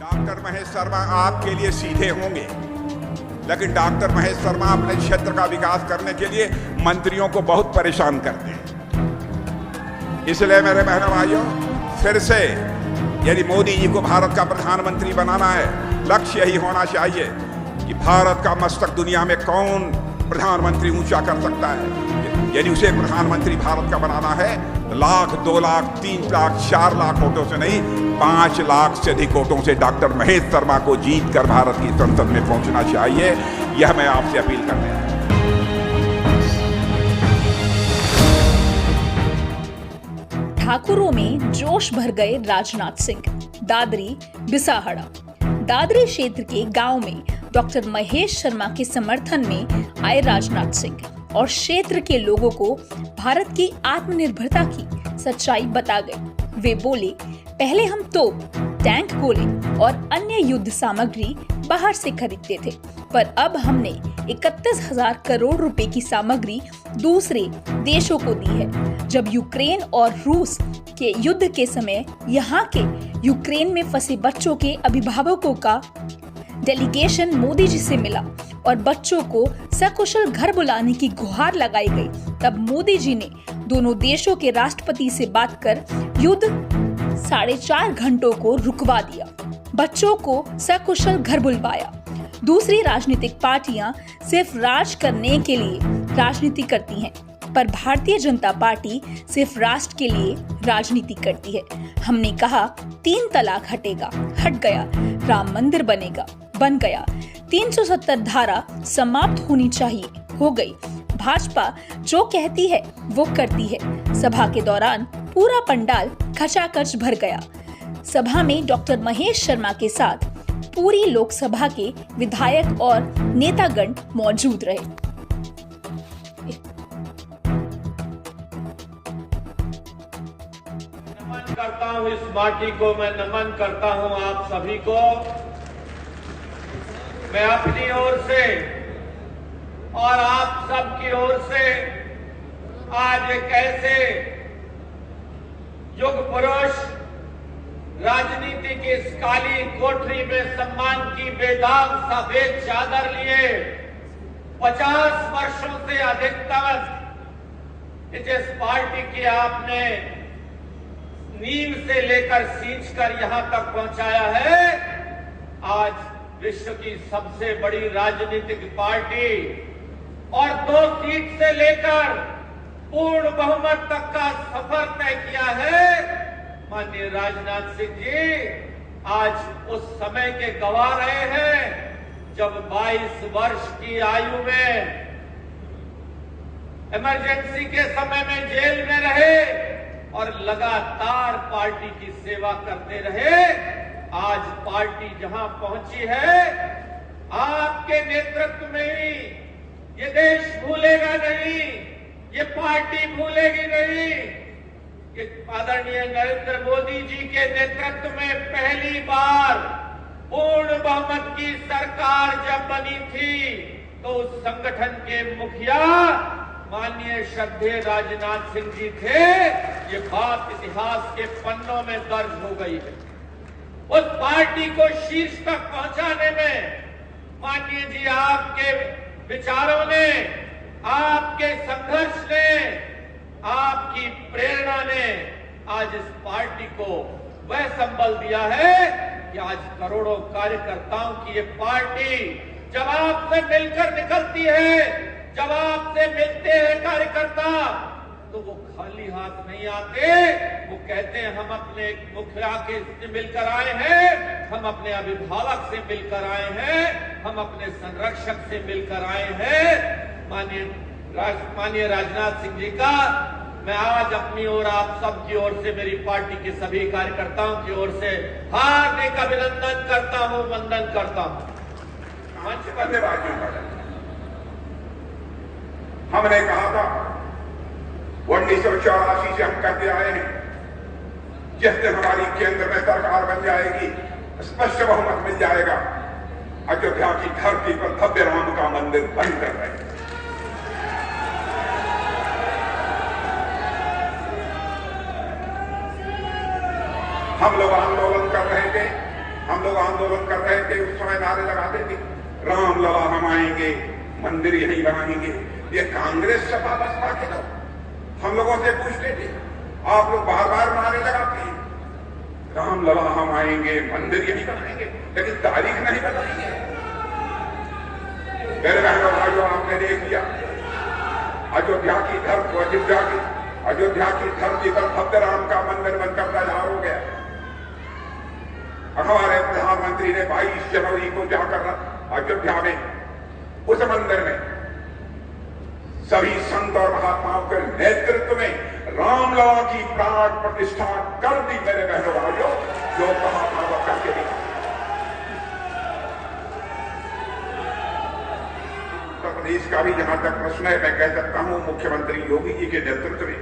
Doctor Mahesh Sharma आपके लिए सीधे होंगे, लेकिन डॉक्टर महेश शर्मा अपने क्षेत्र का विकास करने के लिए मंत्रियों को बहुत परेशान करते हैं। इसलिए मेरे बहनों भाइयों, फिर से यदि मोदी जी को भारत का प्रधानमंत्री बनाना है, लक्ष्य यही होना चाहिए कि भारत का मस्तक दुनिया में कौन प्रधानमंत्री ऊंचा कर सकता है। यदि उसे प्रधानमंत्री भारत का बनाना है, लाख, 2 लाख, 3 लाख, 4 लाख वोटों से नहीं, 5 लाख से अधिक वोटों से डॉक्टर महेश शर्मा को जीत कर भारत की संसद में पहुंचना चाहिए। यह मैं आपसे अपील करने आया। ठाकुरों में जोश भर गए राजनाथ सिंह। दादरी बिसाहड़ा। दादरी क्षेत्र के गांव में डॉक्टर महेश शर्मा के समर्थन में आए राजनाथ सिंह और क्षेत्र के लोगों को भारत की आत्मनिर्भरता की सच्चाई बता गए। वे बोले, पहले हम तोप, टैंक, गोले और अन्य युद्ध सामग्री बाहर से खरीदते थे, पर अब हमने 31,000 करोड़ रुपए की सामग्री दूसरे देशों को दी है। जब यूक्रेन और रूस के युद्ध के समय यहाँ के यूक्रेन में फंसे बच्चों के अभिभावकों का डेलीगेशन मोदी जी से मिला और बच्चों को सकुशल घर बुलाने की गुहार लगाई गई, तब मोदी जी ने दोनों देशों के राष्ट्रपति से बात कर युद्ध 4.5 घंटों को रुकवा दिया, बच्चों को सकुशल घर बुलवाया। दूसरी राजनीतिक पार्टियां सिर्फ राज करने के लिए राजनीति करती हैं, पर भारतीय जनता पार्टी सिर्फ राष्ट्र के लिए राजनीति करती है। हमने कहा 3 तलाक हटेगा, हट गया। राम मंदिर बनेगा, बन गया। 370 धारा समाप्त होनी चाहिए, हो गई। भाजपा जो कहती है वो करती है। सभा के दौरान पूरा पंडाल खचाखच भर गया। सभा में डॉक्टर महेश शर्मा के साथ पूरी लोकसभा के विधायक और नेतागण मौजूद रहे। नमन करता हूं इस माटी को, मैं नमन करता हूं आप सभी को। मैं अपनी ओर से और आप सबकी ओर से आज एक ऐसे युग पुरुष, राजनीति की इस काली कोठरी में सम्मान की बेदाग सफेद चादर लिए 50 वर्षों से अधिक तक जिस पार्टी की आपने नींव से लेकर सींच कर यहां तक पहुंचाया है, आज विश्व की सबसे बड़ी राजनीतिक पार्टी और 2 सीट से लेकर पूर्ण बहुमत तक का सफर तय किया है। माननीय राजनाथ सिंह जी आज उस समय के गवा रहे हैं जब 22 वर्ष की आयु में इमरजेंसी के समय में जेल में रहे और लगातार पार्टी की सेवा करते रहे। आज पार्टी जहां पहुंची है, आपके नेतृत्व में ही ये देश भूलेगा नहीं, ये पार्टी भूलेगी नहीं कि आदरणीय नरेंद्र मोदी जी के नेतृत्व में पहली बार पूर्ण बहुमत की सरकार जब बनी थी तो उस संगठन के मुखिया माननीय श्रद्धेय राजनाथ सिंह जी थे। ये बात इतिहास के पन्नों में दर्ज हो गई है। उस पार्टी को शीर्ष तक पहुंचाने में माननीय जी आपके विचारों ने, आपके संघर्ष ने, आपकी प्रेरणा ने आज इस पार्टी को वह संबल दिया है कि आज करोड़ों कार्यकर्ताओं की ये पार्टी जब आपसे मिलकर निकलती है, जब आपसे मिलते हैं कार्यकर्ता, तो वो खाली हाथ नहीं आते। वो कहते हैं हम अपने मुखिया के से मिलकर आए हैं, हम अपने अभिभावक से मिलकर आए हैं, हम अपने संरक्षक से मिलकर आए हैं। माननीय राजनाथ सिंह जी का मैं आज अपनी ओर, आप सबकी ओर से, मेरी पार्टी के सभी कार्यकर्ताओं की ओर से हार्दिक अभिनंदन करता हूं, वंदन करता हूं। मंच पर हमने कहा था 1984 से हम करते आए हैं, जिस दिन हमारी केंद्र में सरकार बन जाएगी, स्पष्ट बहुमत मिल जाएगा, अयोध्या की धरती पर भव्य राम का मंदिर बन कर रहे हैं। हम लोग आंदोलन कर रहे थे, हम लोग आंदोलन कर रहे थे, उस समय नारे लगाते थे, राम लला हम आएंगे, मंदिर यहीं बनाएंगे। ये कांग्रेस सपा बसपा के लोग हम लोगों से पूछते थे, आप लोग बार बार नारे लगाते हैं, राम लला हम आएंगे, मंदिर यहीं बनाएंगे, लेकिन तारीख नहीं बताएंगे। मेरे बहनों भाइयों, आपने देख लिया अयोध्या की धरती पर भव्य राम का मंदिर बनकर तैयार हो गया। हमारे प्रधानमंत्री ने 22 जनवरी को जाकर अयोध्या में उस मंदिर में सभी संत और महात्माओं के नेतृत्व में रामलला की प्राण प्रतिष्ठा कर दी। मेरे बहनों भाइयों, जो कहा था वह करके दिखा। उत्तर प्रदेश का भी जहां तक प्रश्न है, मैं कह सकता हूं मुख्यमंत्री योगी जी के नेतृत्व में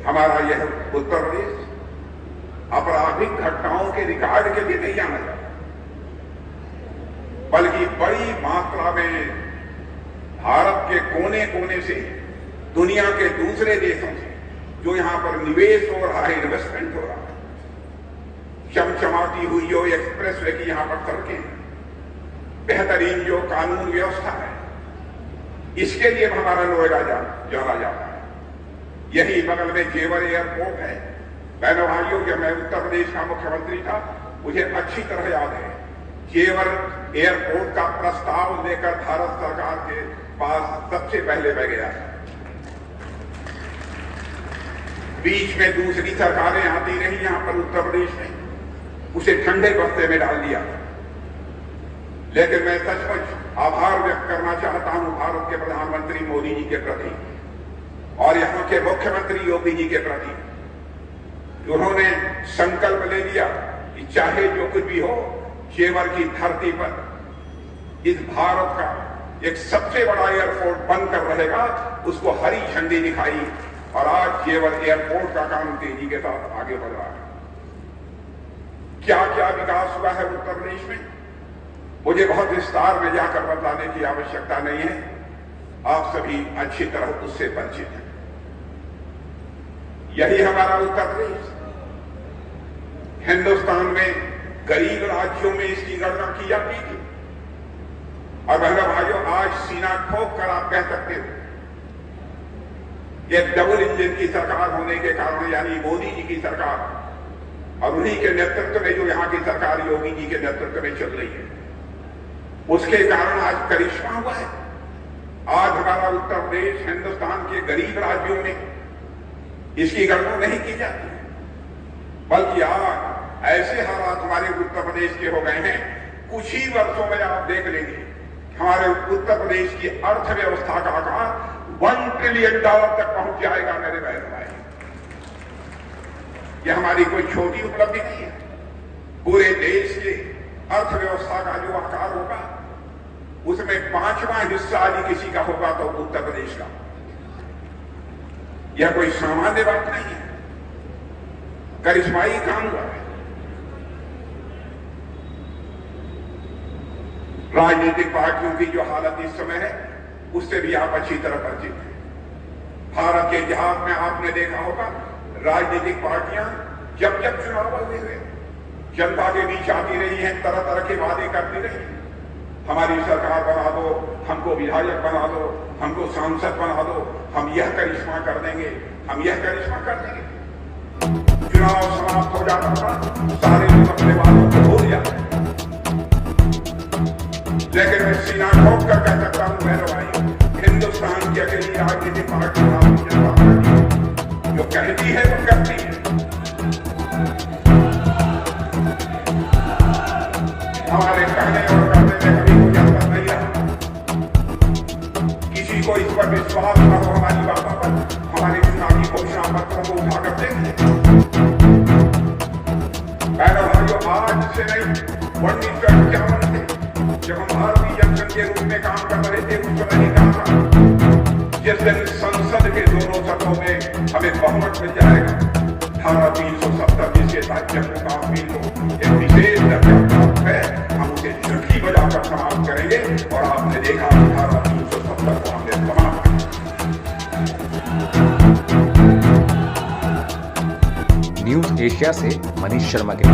हमारा यह उत्तर प्रदेश आपराधिक घटनाओं के रिकॉर्ड के लिए नहीं जाना जाता, बल्कि बड़ी मात्रा में भारत के कोने कोने से, दुनिया के दूसरे देशों से जो यहां पर निवेश हो रहा है, इन्वेस्टमेंट हो रहा है, चमचमाती हुई जो एक्सप्रेस वे की यहां पर सड़कें, बेहतरीन जो कानून व्यवस्था है, इसके लिए हमारा नोएडा जाना जाता है। यही बगल में जेवर एयरपोर्ट है। बहनों भाइयों, जब मैं उत्तर प्रदेश का मुख्यमंत्री था, मुझे अच्छी तरह याद है, जेवर एयरपोर्ट का प्रस्ताव लेकर भारत सरकार के पास सबसे पहले मैं गया था। बीच में दूसरी सरकारें आती रही यहां पर उत्तर प्रदेश में, उसे ठंडे बस्ते में डाल दिया। लेकिन मैं सचमुच आभार व्यक्त करना चाहता हूं भारत के प्रधानमंत्री मोदी जी के प्रति और यहां के मुख्यमंत्री योगी जी के प्रति, उन्होंने संकल्प ले लिया कि चाहे जो कुछ भी हो, जेवर की धरती पर इस भारत का एक सबसे बड़ा एयरपोर्ट बनकर रहेगा। उसको हरी झंडी दिखाई और आज जेवर एयरपोर्ट का काम तेजी के साथ आगे बढ़ रहा है। क्या क्या विकास हुआ है उत्तर प्रदेश में, मुझे बहुत विस्तार में जाकर बताने की आवश्यकता नहीं है, आप सभी अच्छी तरह उससे परिचित हैं। यही हमारा उत्तर प्रदेश हिंदुस्तान में गरीब राज्यों में इसकी गणना की जाती थी, और बहनों भाइयों, आज सीना ठोक कर आप कह सकते हो, यह डबल इंजन की सरकार होने के कारण, यानी मोदी जी की सरकार और उन्हीं के नेतृत्व में जो यहां की सरकार योगी जी के नेतृत्व में चल रही है, उसके कारण आज करिश्मा हुआ है। आज हमारा उत्तर प्रदेश हिंदुस्तान के गरीब राज्यों में इसकी गणना नहीं की जाती, बल्कि आज ऐसे हालात हमारे उत्तर प्रदेश के हो गए हैं, कुछ ही वर्षों में आप देख लेंगे हमारे उत्तर प्रदेश की अर्थव्यवस्था का आकार $1 ट्रिलियन तक पहुंच जाएगा। मेरे बहन भाई, यह हमारी कोई छोटी उपलब्धि नहीं है। पूरे देश के अर्थव्यवस्था का जो आकार होगा, उसमें 5वां हिस्सा यदि किसी का होगा तो उत्तर प्रदेश का। यह कोई सामान्य बात नहीं है, करिश्माई काम हुआ है। राजनीतिक पार्टियों की जो हालत इस समय है, उससे भी आप अच्छी तरह परिचित हैं। भारत के इतिहास में आपने देखा होगा, राजनीतिक पार्टियां जब जब चुनाव हुए, जनता के बीच आती रही हैं, तरह तरह के वादे करती रही, हमारी सरकार बना दो, हमको विधायक बना दो, हमको सांसद बना दो, हम यह करिश्मा कर देंगे, हम यह करिश्मा कर देंगे। चुनाव समाप्त हो जाता था, सारे लोग अपने वादों को भूल जाते। लेकिन मैं सीना ठोक कर कह सकता हूं मेरे भाई, हिंदुस्तान की अकेली राजनीतिक पार्टी भारतीय जनता पार्टी जो कहती है वो करती है। हमारे कहने और करने में कभी कोई अंतर नहीं रहा। किसी को इस पर विश्वास न हो हमारी बातों पर, हमारे चुनावी घोषणा पत्रों को उठाकर देखें। बहनों भाइयों, आज से नहीं, 1951 से जब हम भारतीय जनसंघ के रूप में काम कर रहे थे, उस समय नहीं कहा था जिस दिन संसद के दोनों सदनों में हमें बहुमत मिल जाएगा, धारा 370 जिसके तहत जम्मू कश्मीर को एक विशेष दर्जा प्राप्त है, हम उसे चुटकी बजाकर समाप्त करेंगे। और आपने देखा धारा 370 को हमने समाप्त किया। न्यूज एशिया से मनीष शर्मा के